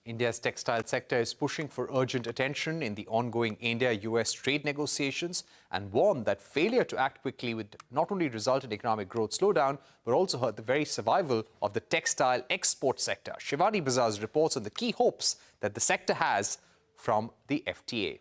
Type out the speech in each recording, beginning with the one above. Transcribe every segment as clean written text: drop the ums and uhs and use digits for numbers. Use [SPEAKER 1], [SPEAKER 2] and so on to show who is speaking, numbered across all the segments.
[SPEAKER 1] India's textile sector is pushing for urgent attention in the ongoing India-US trade negotiations and warned that failure to act quickly would not only result in economic growth slowdown, but also hurt the very survival of the textile export sector. Shivani Bazaz reports on the key hopes that the sector has from the FTA.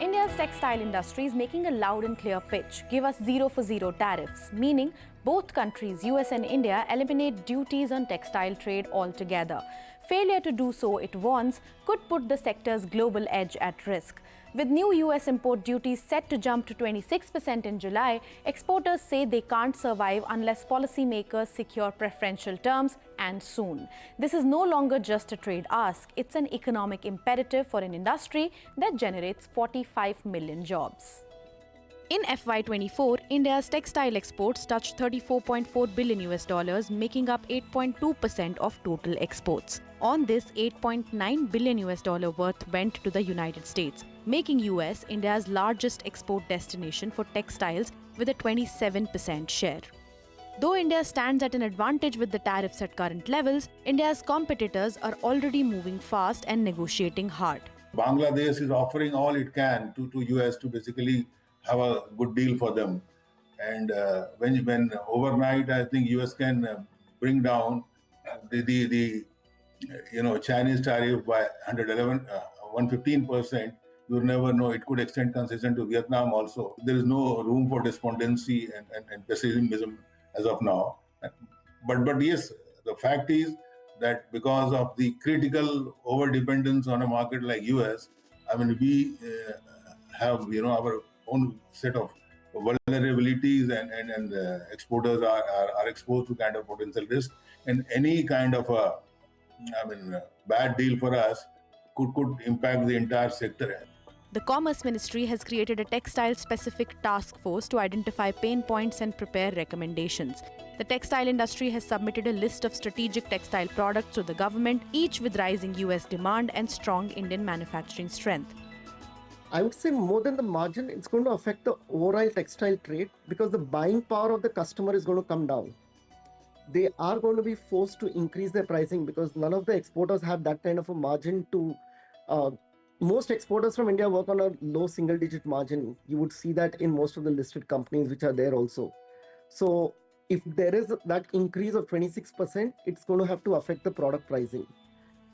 [SPEAKER 2] India's textile industry is making a loud and clear pitch. Give us zero for zero tariffs, meaning both countries, US and India, eliminate duties on textile trade altogether. Failure to do so, it warns, could put the sector's global edge at risk. With new US import duties set to jump to 26% in July, exporters say they can't survive unless policymakers secure preferential terms, and soon. This is no longer just a trade ask, it's an economic imperative for an industry that generates 45 million jobs. In FY24, India's textile exports touched $34.4 billion, making up 8.2% of total exports. On this, $8.9 billion worth went to the United States, making US India's largest export destination for textiles with a 27% share. Though India stands at an advantage with the tariffs at current levels, India's competitors are already moving fast and negotiating hard.
[SPEAKER 3] Bangladesh is offering all it can to US to basically have a good deal for them. And when overnight, I think US can bring down the Chinese tariff by 115%. You never know, it could extend concession to Vietnam also. There is no room for despondency and pessimism as of now. But yes, the fact is that because of the critical over-dependence on a market like US, I mean, we have, our own set of vulnerabilities and exporters are exposed to kind of potential risk. And any kind of bad deal for us could impact the entire sector.
[SPEAKER 2] The Commerce Ministry has created a textile-specific task force to identify pain points and prepare recommendations. The textile industry has submitted a list of strategic textile products to the government, each with rising US demand and strong Indian manufacturing strength.
[SPEAKER 4] I would say more than the margin, it's going to affect the overall textile trade because the buying power of the customer is going to come down. They are going to be forced to increase their pricing because none of the exporters have that kind of a margin to... Most exporters from India work on a low single-digit margin. You would see that in most of the listed companies which are there also. So if there is that increase of 26%, it's going to have to affect the product pricing.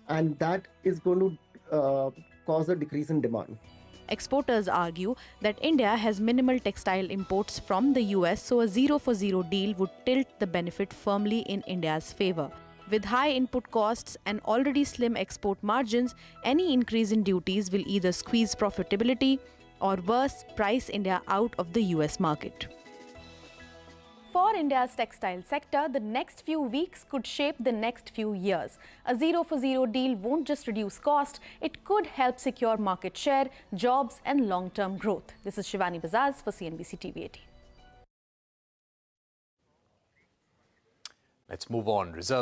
[SPEAKER 4] And that is going to cause a decrease in demand.
[SPEAKER 2] Exporters argue that India has minimal textile imports from the US, so a zero-for-zero deal would tilt the benefit firmly in India's favor. With high input costs and already slim export margins, any increase in duties will either squeeze profitability or worse, price India out of the US market. For India's textile sector, the next few weeks could shape the next few years. A zero-for-zero deal won't just reduce cost, it could help secure market share, jobs and long-term growth. This is Shivani Bazaz for CNBC-TV18.
[SPEAKER 1] Let's move on. Reserve